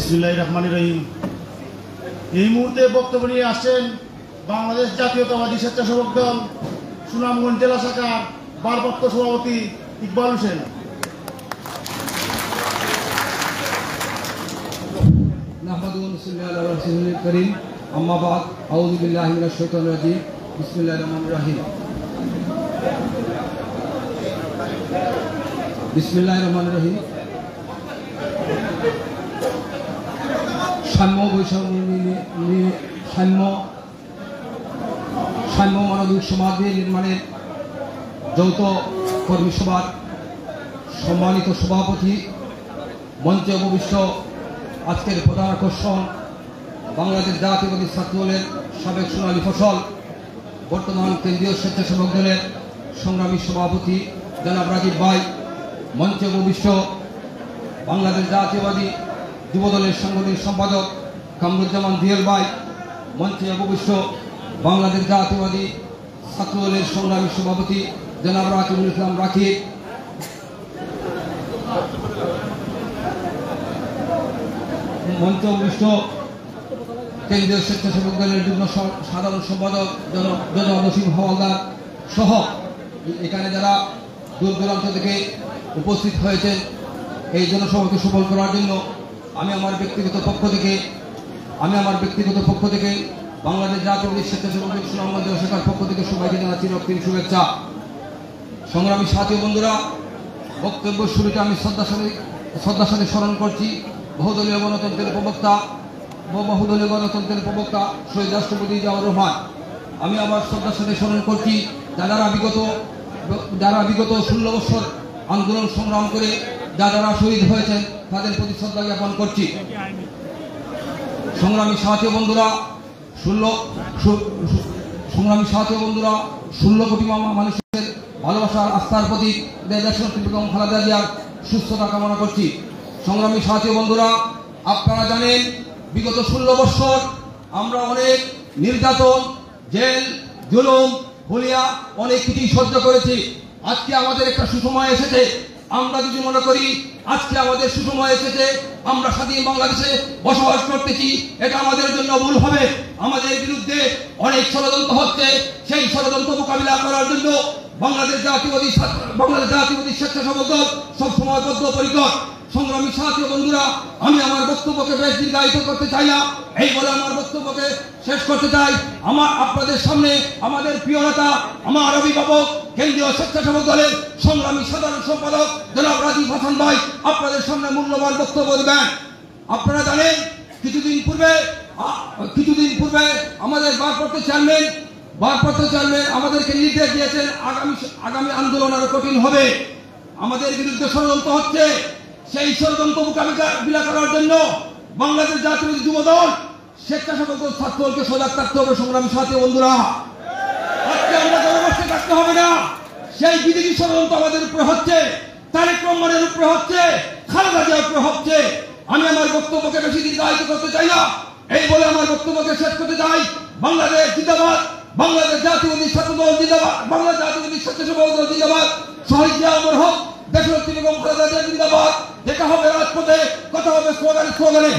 বিসমিল্লাহির রহমানির রহিম। এই মুহূর্তে বক্তব্য নিয়ে আসছেন বাংলাদেশ জাতীয়তাবাদী স্বেচ্ছাসেবক দল সুনামগঞ্জ জেলা শাখার ভারপ্রাপ্ত সভাপতি ইকবাল হোসেন। নাহমাদুহু ওয়া নুসাল্লি আলা রাসূলিল কারীম, আম্মা বা'দ, আউযু বিল্লাহি মিনাশ শাইতানির রাজীম, বিসমিল্লাহির রহমানির রহিম। বিসমিল্লাহির রহমানির রহিম। সাম্য মানবিক সমাজ নির্মাণের যৌথ কর্মী সভার সম্মানিত সভাপতি, মঞ্চে উপবিষ্ট আজকের প্রধান আকর্ষণ বাংলাদেশ জাতীয়তাবাদী ছাত্র দলের সাবেক সোনালী ফসল, বর্তমান কেন্দ্রীয় স্বেচ্ছাসেবক দলের সংগ্রামী সভাপতি জনাব রাজীব ভাই, মঞ্চে উপবিষ্ট বাংলাদেশ জাতীয়তাবাদী যুব দলের সাংগঠনিক সম্পাদক কামরুজ্জামান দিয়েল ভাই, মঞ্চে উপবিষ্ট বাংলাদেশ জাতীয়তাবাদী ছাত্র দলের সংগ্রামী সভাপতি জনাব রাকিবুল ইসলাম রাকিব, মঞ্চে উপবিষ্ট কেন্দ্রীয় স্বেচ্ছাসেবক দলের যুগ্ম সাধারণ সম্পাদক জনাব নসিম হাওলাদার সহ এখানে যারা দূর দূরান্ত থেকে উপস্থিত হয়েছেন এই জনসভাকে সফল করার জন্য আমি আমার ব্যক্তিগত পক্ষ থেকে বাংলাদেশ জাতীয়তাবাদী স্বেচ্ছাসেবক দল সুনামগঞ্জ জেলা শাখার পক্ষ থেকে সবাইকে জানাচ্ছি রক্তিম শুভেচ্ছা। সংগ্রামী সাথী বন্ধুরা, বক্তব্য শুরুতে আমি শ্রদ্ধার সাথে স্মরণ করছি বহুদলীয় গণতন্ত্রের প্রবক্তা শহীদ রাষ্ট্রপতি জিয়াউর রহমান। আমি আবার শ্রদ্ধার সাথে স্মরণ করছি যারা বিগত 16 বছর আন্দোলন সংগ্রাম করে যারা শহীদ হয়েছেন তাদের প্রতি শ্রদ্ধা জ্ঞাপন করছি। সংগ্রামী সাথী বন্ধুরা, 16 কোটি মানুষের ভালোবাসার আস্থার প্রতি দেশনেত্রী বেগম খালেদা জিয়ার সুস্থতা কামনা করছি। সংগ্রামী সাথী বন্ধুরা, আপনারা জানেন বিগত 16 বছর আমরা অনেক নির্যাতন, জেল, জুলুম, হুলিয়া অনেক কিছুই সহ্য করেছি। আজকে আমাদের একটা সুসময় এসেছে। আমরা যদি মনে করি আজকে আমাদের সুসময় এসেছে, আমরা স্বাধীন বাংলাদেশে বসবাস করতেছি, এটা আমাদের জন্য ভুল হবে। আমাদের বিরুদ্ধে অনেক ষড়যন্ত্র হচ্ছে, সেই ষড়যন্ত্র মোকাবিলা করার জন্য বাংলাদেশ জাতীয়তাবাদী স্বেচ্ছাসেবক দল সবসময় বদ্ধপরিকর। সংগ্রামী সাথী বন্ধুরা, আমি আমার বক্তব্যকে বেশ দীর্ঘায়িত করতে চাই না, এই বলে আমার বক্তব্যকে শেষ করতে চাই। আপনাদের সামনে আমাদের প্রিয় নেতা, আমার অভিভাবক, কেন্দ্রীয় স্বেচ্ছাসেবক দলের সংগ্রামী সাধারণ সম্পাদক জনাব রাজীব হাসান ভাই আপনাদের সামনে মূল্যবান বক্তব্য দেবেন। আপনারা জানেন কিছুদিন পূর্বে আমাদের ভারপ্রাপ্ত চেয়ারম্যান আমাদেরকে নির্দেশ দিয়েছেন আগামী আন্দোলন আরো কঠিন হবে। আমাদের বিরুদ্ধে ষড়যন্ত্র হচ্ছে, সেই ষড়যন্ত্র মোকাবিলা করার জন্য বাংলাদেশ জাতীয়তাবাদী যুব দল স্বেচ্ছাসেবক দল ছাত্র দলকে সজাগ থাকতে হবে। সংগ্রামী সাথী বন্ধুরা, আজকে আমরা জনগোষ্ঠী থাকতে হবে না। সেই বিদেশি ষড়যন্ত্র আমাদের উপরে হচ্ছে, তারেক রহমানের উপরে হচ্ছে, খালেদা জিয়ার উপরে হচ্ছে। আমি আমার বক্তব্যকে বেশি দীর্ঘায়িত করতে চাই না, এই বলে আমার বক্তব্যকে শেষ করতে চাই। বাংলাদেশ জিন্দাবাদ, বাংলাদেশ জাতীয়তাবাদী ছাত্র দল জিন্দাবাদ, বাংলাদেশ জাতীয়তাবাদী স্বেচ্ছাসেবক দল জিন্দাবাদ, শহীদ জিয়া অমর হোক, দেশনেত্রী বেগম খালেদা জিয়া জিন্দাবাদ। দেখা হবে রাজপথে, কথা হবে স্লোগানে।